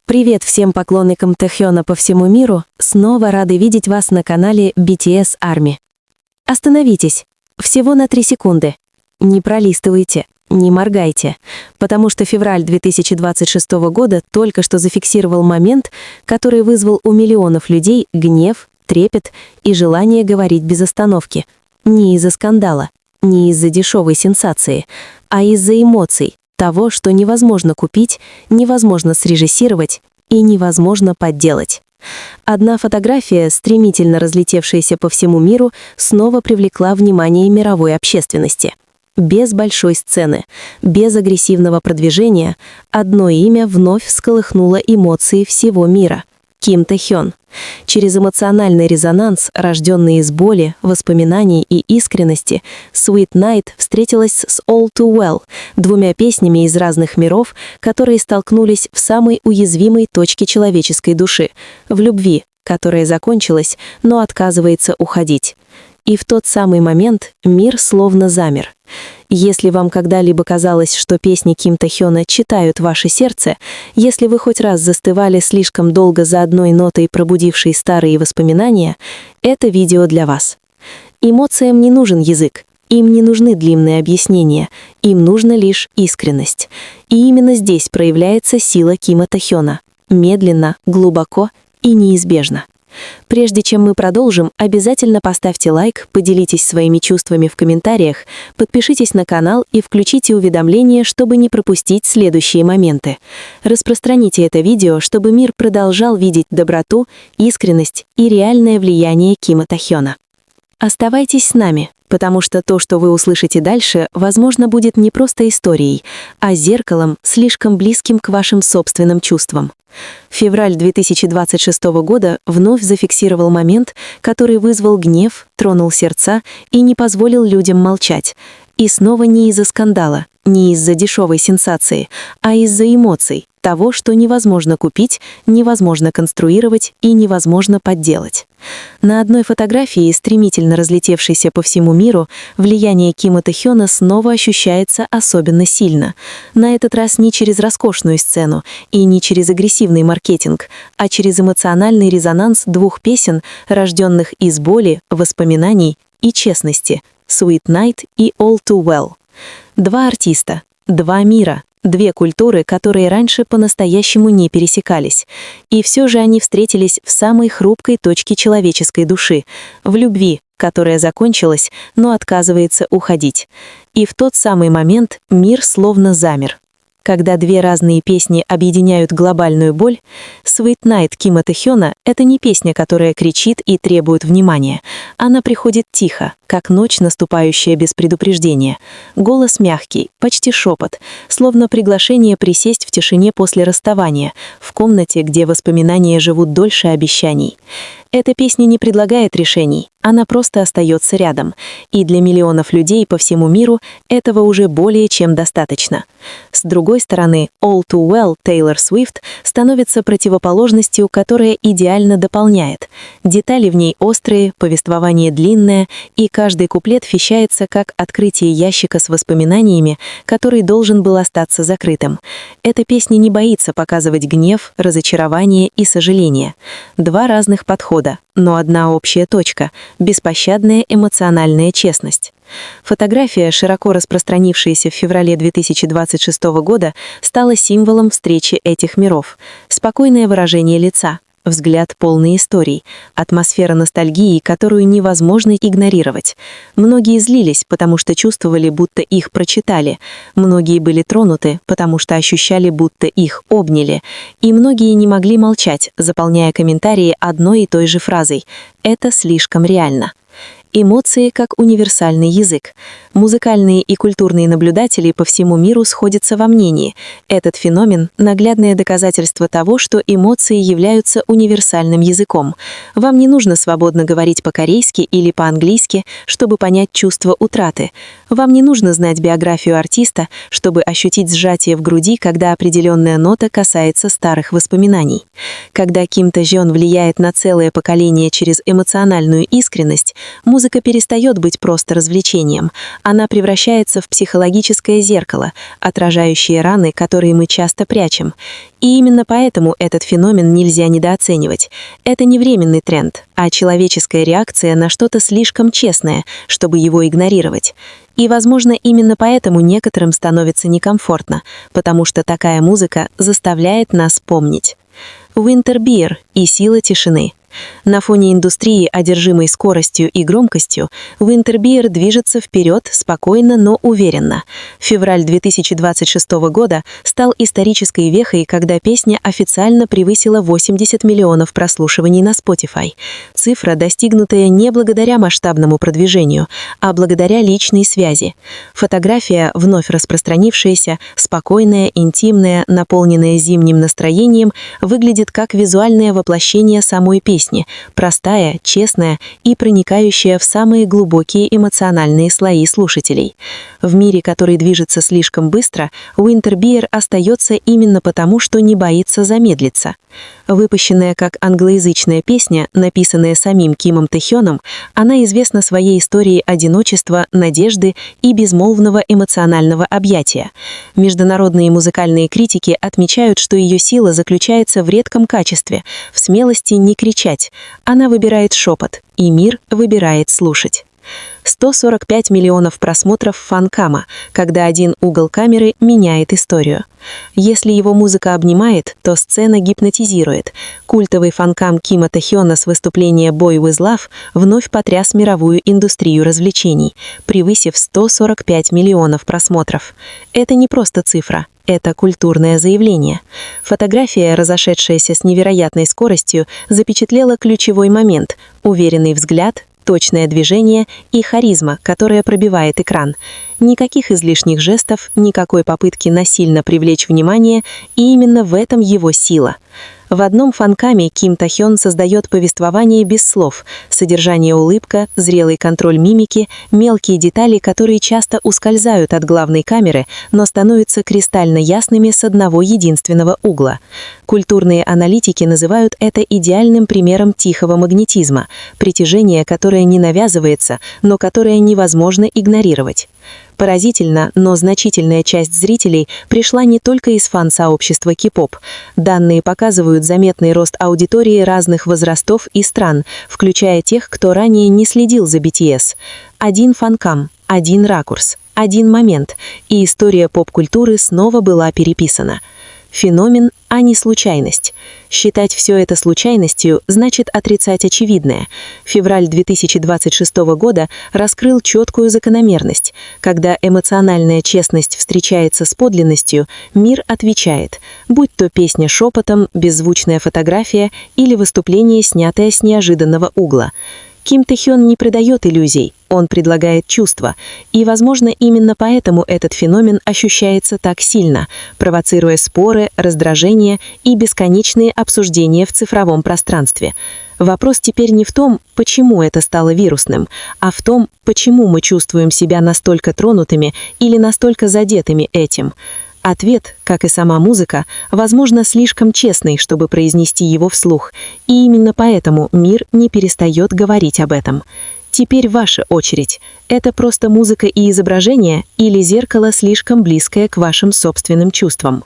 Привет всем поклонникам Тэхёна по всему миру, снова рады видеть вас на канале BTS Army. Остановитесь, всего на 3 секунды. Не пролистывайте, не моргайте, потому что февраль 2026 года только что зафиксировал момент, который вызвал у миллионов людей гнев, трепет и желание говорить без остановки. Не из-за скандала, не из-за дешевой сенсации, а из-за эмоций, того, что невозможно купить, невозможно срежиссировать и невозможно подделать. Одна фотография, стремительно разлетевшаяся по всему миру, снова привлекла внимание мировой общественности. Без большой сцены, без агрессивного продвижения, одно имя вновь всколыхнуло эмоции всего мира — Ким Тэхён. Через эмоциональный резонанс, рожденный из боли, воспоминаний и искренности, Sweet Night встретилась с All Too Well, двумя песнями из разных миров, которые столкнулись в самой уязвимой точке человеческой души — в любви, которая закончилась, но отказывается уходить. И в тот самый момент мир словно замер. Если вам когда-либо казалось, что песни Ким Тэхёна читают ваше сердце, если вы хоть раз застывали слишком долго за одной нотой, пробудившей старые воспоминания, это видео для вас. Эмоциям не нужен язык, им не нужны длинные объяснения, им нужна лишь искренность. И именно здесь проявляется сила Кима Тэхёна. Медленно, глубоко и неизбежно. Прежде чем мы продолжим, обязательно поставьте лайк, поделитесь своими чувствами в комментариях, подпишитесь на канал и включите уведомления, чтобы не пропустить следующие моменты. Распространите это видео, чтобы мир продолжал видеть доброту, искренность и реальное влияние Кима Тэхёна. Оставайтесь с нами, потому что то, что вы услышите дальше, возможно, будет не просто историей, а зеркалом, слишком близким к вашим собственным чувствам. Февраль 2026 года вновь зафиксировал момент, который вызвал гнев, тронул сердца и не позволил людям молчать. И снова не из-за скандала, не из-за дешевой сенсации, а из-за эмоций, того, что невозможно купить, невозможно конструировать и невозможно подделать. На одной фотографии, стремительно разлетевшейся по всему миру, влияние Кима Тэхёна снова ощущается особенно сильно. На этот раз не через роскошную сцену и не через агрессивный маркетинг, а через эмоциональный резонанс двух песен, рожденных из боли, воспоминаний и честности — Sweet Night и All Too Well. Два артиста, два мира, две культуры, которые раньше по-настоящему не пересекались. И все же они встретились в самой хрупкой точке человеческой души — в любви, которая закончилась, но отказывается уходить. И в тот самый момент мир словно замер. Когда две разные песни объединяют глобальную боль, Sweet Night Кима Тэхёна — это не песня, которая кричит и требует внимания. Она приходит тихо, как ночь, наступающая без предупреждения. Голос мягкий, почти шепот, словно приглашение присесть в тишине после расставания, в комнате, где воспоминания живут дольше обещаний. Эта песня не предлагает решений, она просто остается рядом, и для миллионов людей по всему миру этого уже более чем достаточно. С другой стороны, All Too Well Taylor Swift становится противоположностью, которая идеально дополняет. Детали в ней острые, повествование длинное, и каждый куплет вещается как открытие ящика с воспоминаниями, который должен был остаться закрытым. Эта песня не боится показывать гнев, разочарование и сожаление. Два разных подхода, но одна общая точка — беспощадная эмоциональная честность. Фотография, широко распространившаяся в феврале 2026 года, стала символом встречи этих миров. Спокойное выражение лица, взгляд полный историй, атмосфера ностальгии, которую невозможно игнорировать. Многие злились, потому что чувствовали, будто их прочитали. Многие были тронуты, потому что ощущали, будто их обняли. И многие не могли молчать, заполняя комментарии одной и той же фразой: «Это слишком реально». Эмоции как универсальный язык. Музыкальные и культурные наблюдатели по всему миру сходятся во мнении. Этот феномен — наглядное доказательство того, что эмоции являются универсальным языком. Вам не нужно свободно говорить по-корейски или по-английски, чтобы понять чувство утраты. Вам не нужно знать биографию артиста, чтобы ощутить сжатие в груди, когда определенная нота касается старых воспоминаний. Когда Ким Тэхён влияет на целое поколение через эмоциональную искренность, музыка перестает быть просто развлечением. Она превращается в психологическое зеркало, отражающее раны, которые мы часто прячем. И именно поэтому этот феномен нельзя недооценивать. Это не временный тренд, а человеческая реакция на что-то слишком честное, чтобы его игнорировать. И, возможно, именно поэтому некоторым становится некомфортно, потому что такая музыка заставляет нас помнить. Winter Beer и сила тишины. На фоне индустрии, одержимой скоростью и громкостью, Winter Beer движется вперед спокойно, но уверенно. Февраль 2026 года стал исторической вехой, когда песня официально превысила 80 миллионов прослушиваний на Spotify. Цифра, достигнутая не благодаря масштабному продвижению, а благодаря личной связи. Фотография, вновь распространившаяся, спокойная, интимная, наполненная зимним настроением, выглядит как визуальное воплощение самой песни. Простая, честная и проникающая в самые глубокие эмоциональные слои слушателей. В мире, который движется слишком быстро, Winter Beer остается именно потому, что не боится замедлиться. Выпущенная как англоязычная песня, написанная самим Кимом Тэхёном, она известна своей историей одиночества, надежды и безмолвного эмоционального объятия. Международные музыкальные критики отмечают, что ее сила заключается в редком качестве, в смелости не кричать. Она выбирает шепот, и мир выбирает слушать. 145 миллионов просмотров фанкама, когда один угол камеры меняет историю. Если его музыка обнимает, то сцена гипнотизирует. Культовый фанкам Кима Тэхёна с выступления «Boy with Love» вновь потряс мировую индустрию развлечений, превысив 145 миллионов просмотров. Это не просто цифра. Это культурное заявление. Фотография, разошедшаяся с невероятной скоростью, запечатлела ключевой момент — уверенный взгляд, точное движение и харизма, которая пробивает экран. Никаких излишних жестов, никакой попытки насильно привлечь внимание, и именно в этом его сила. В одном фанкаме Ким Тэхён создает повествование без слов, содержание улыбка, зрелый контроль мимики, мелкие детали, которые часто ускользают от главной камеры, но становятся кристально ясными с одного единственного угла. Культурные аналитики называют это идеальным примером тихого магнетизма, притяжения, которое не навязывается, но которое невозможно игнорировать. Поразительно, но значительная часть зрителей пришла не только из фан-сообщества K-pop. Данные показывают заметный рост аудитории разных возрастов и стран, включая тех, кто ранее не следил за BTS. Один фанкам, один ракурс, один момент, и история поп-культуры снова была переписана. Феномен, а не случайность. Считать все это случайностью значит отрицать очевидное. Февраль 2026 года раскрыл четкую закономерность. Когда эмоциональная честность встречается с подлинностью, мир отвечает, будь то песня шепотом, беззвучная фотография или выступление, снятое с неожиданного угла. Ким Тэхён не придает иллюзий, он предлагает чувства, и, возможно, именно поэтому этот феномен ощущается так сильно, провоцируя споры, раздражение и бесконечные обсуждения в цифровом пространстве. Вопрос теперь не в том, почему это стало вирусным, а в том, почему мы чувствуем себя настолько тронутыми или настолько задетыми этим. Ответ, как и сама музыка, возможно, слишком честный, чтобы произнести его вслух, и именно поэтому мир не перестает говорить об этом. Теперь ваша очередь. Это просто музыка и изображение или зеркало, слишком близкое к вашим собственным чувствам?